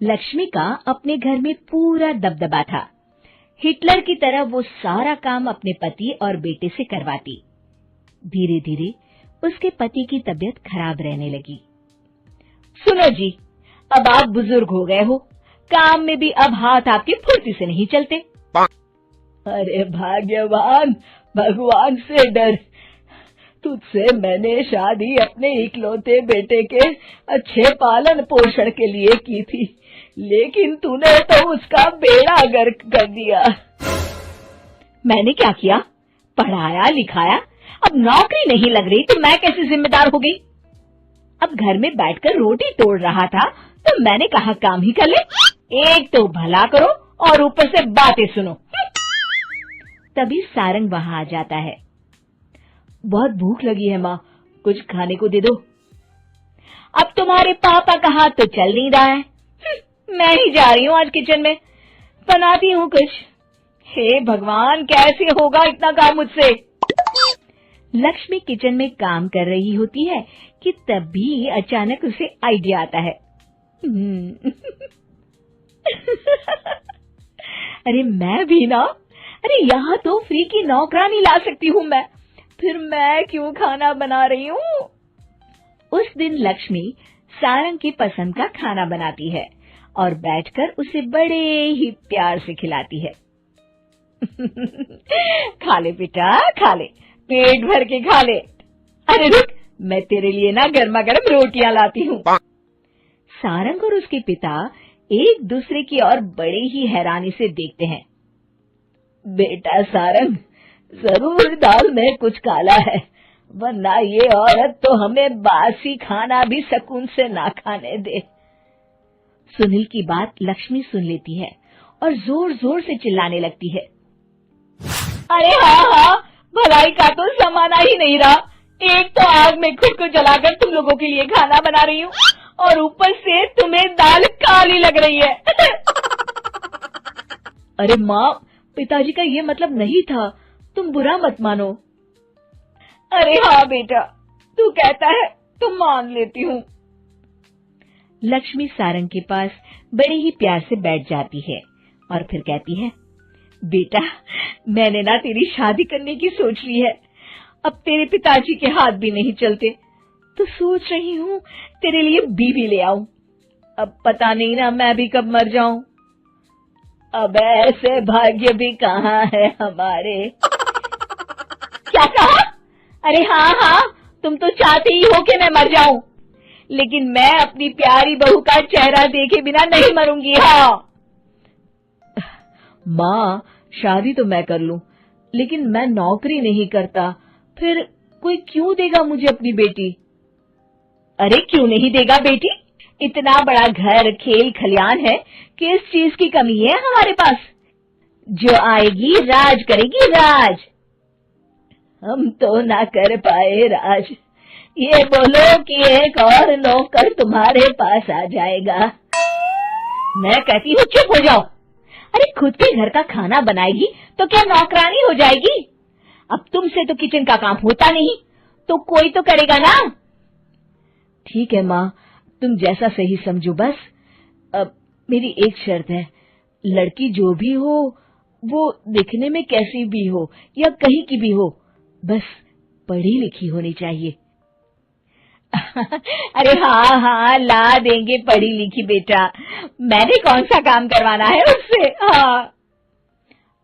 लक्ष्मी का अपने घर में पूरा दबदबा था। हिटलर की तरह वो सारा काम अपने पति और बेटे से करवाती। धीरे धीरे उसके पति की तबीयत खराब रहने लगी। सुनो जी, अब आप बुजुर्ग हो गए हो, काम में भी अब हाथ आपके फुर्ती से नहीं चलते। अरे भाग्यवान, भगवान से डर, तुझसे मैंने शादी अपने इकलौते बेटे के अच्छे पालन पोषण के लिए की थी, लेकिन तूने तो उसका बेड़ा गर्क कर दिया। मैंने क्या किया? पढ़ाया लिखाया, अब नौकरी नहीं लग रही तो मैं कैसे जिम्मेदार हो गई? अब घर में बैठकर रोटी तोड़ रहा था तो मैंने कहा काम ही कर ले। एक तो भला करो और ऊपर से बातें सुनो। तभी सारंग वहां आ जाता है। बहुत भूख लगी है माँ, कुछ खाने को दे दो। अब तुम्हारे पापा का हाथ तो चल नहीं रहा है, मैं ही जा रही हूँ आज किचन में, बनाती हूँ कुछ। हे भगवान, कैसे होगा इतना काम मुझसे? लक्ष्मी किचन में काम कर रही होती है कि तभी अचानक उसे आइडिया आता है। अरे मैं भी ना, अरे यहाँ तो फ्री की नौकरानी ला सकती हूँ मैं, फिर मैं क्यों खाना बना रही हूँ? उस दिन लक्ष्मी सारंग की पसंद का खाना बनाती है और बैठकर उसे बड़े ही प्यार से खिलाती है। खा ले बेटा, खा ले, पेट भर के खा ले। अरे रुक, मैं तेरे लिए ना गर्मा गर्म रोटियां लाती हूँ। सारंग और उसके पिता एक दूसरे की ओर बड़े ही हैरानी से देखते हैं। बेटा सारंग, जरूर दाल में कुछ काला है, वरना ये औरत तो हमें बासी खाना भी सुकून से ना खाने दे। सुनील की बात लक्ष्मी सुन लेती है और जोर जोर से चिल्लाने लगती है। अरे हाँ, भलाई का तो जमाना ही नहीं रहा। एक तो आग में खुद को जलाकर तुम लोगों के लिए खाना बना रही हूँ और ऊपर से तुम्हें दाल काली लग रही है। अरे माँ, पिताजी का ये मतलब नहीं था, तुम बुरा मत मानो। अरे हाँ बेटा, तू कहता है तो मान लेती हूँ। लक्ष्मी सारंग के पास बड़े ही प्यार से बैठ जाती है और फिर कहती है, बेटा मैंने ना तेरी शादी करने की सोच ली है, अब तेरे पिताजी के हाथ भी नहीं चलते, तो सोच रही हूँ तेरे लिए बीवी ले आऊं। अब पता नहीं ना मैं भी कब मर जाऊं। अब ऐसे भाग्य भी कहाँ है हमारे। क्या कहा? अरे हाँ, तुम तो चाहते ही हो कि मैं मर जाऊं, लेकिन मैं अपनी प्यारी बहू का चेहरा देखे बिना नहीं मरूंगी। हाँ माँ, शादी तो मैं कर लूं, लेकिन मैं नौकरी नहीं करता, फिर कोई क्यों देगा मुझे अपनी बेटी? अरे क्यों नहीं देगा बेटी, इतना बड़ा घर खेल खलियान है, किस चीज की कमी है हमारे पास? जो आएगी राज करेगी, राज। हम तो ना कर पाए राज, ये बोलो कि एक और नौकर तुम्हारे पास आ जाएगा। मैं कहती हूँ चुप हो जाओ। अरे खुद के घर का खाना बनाएगी तो क्या नौकरानी हो जाएगी? अब तुमसे तो किचन का काम होता नहीं, तो कोई तो करेगा ना। ठीक है माँ, तुम जैसा सही समझो बस। अब मेरी एक शर्त है, लड़की जो भी हो वो दिखने में कैसी भी हो या कहीं की भी हो, बस पढ़ी लिखी होनी चाहिए। अरे हाँ, ला देंगे पढ़ी लिखी बेटा, मैंने कौन सा काम करवाना है उससे। हाँ।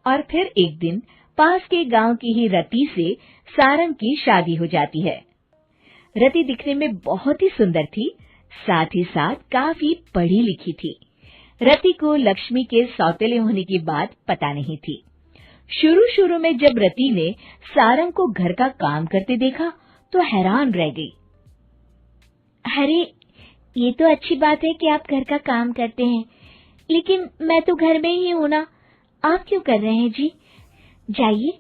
और फिर एक दिन पास के गांव की ही रति से सारंग की शादी हो जाती है। रति दिखने में बहुत ही सुंदर थी, साथ ही साथ काफी पढ़ी लिखी थी। रति को लक्ष्मी के सौतेले होने की बात पता नहीं थी। शुरू में जब रति ने सारंग को घर का काम करते देखा तो हैरान रह गई। अरे ये तो अच्छी बात है कि आप घर का काम करते हैं, लेकिन मैं तो घर में ही हूँ ना, आप क्यों कर रहे हैं जी? जाइए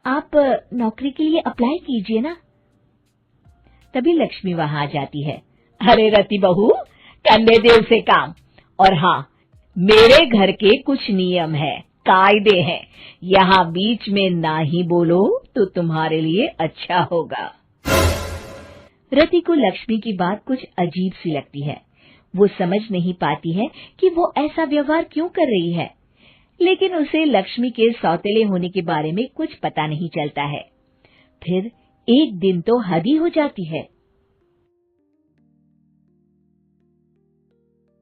आप नौकरी के लिए अप्लाई कीजिए ना। तभी लक्ष्मी वहां आ जाती है। अरे रति बहू, करने दे उसे काम। और हाँ, मेरे घर के कुछ नियम है, कायदे हैं, यहाँ बीच में ना ही बोलो तो तुम्हारे लिए अच्छा होगा। रति को लक्ष्मी की बात कुछ अजीब सी लगती है। वो समझ नहीं पाती है कि वो ऐसा व्यवहार क्यों कर रही है, लेकिन उसे लक्ष्मी के सौतेले होने के बारे में कुछ पता नहीं चलता है। फिर एक दिन तो हद ही हो जाती है।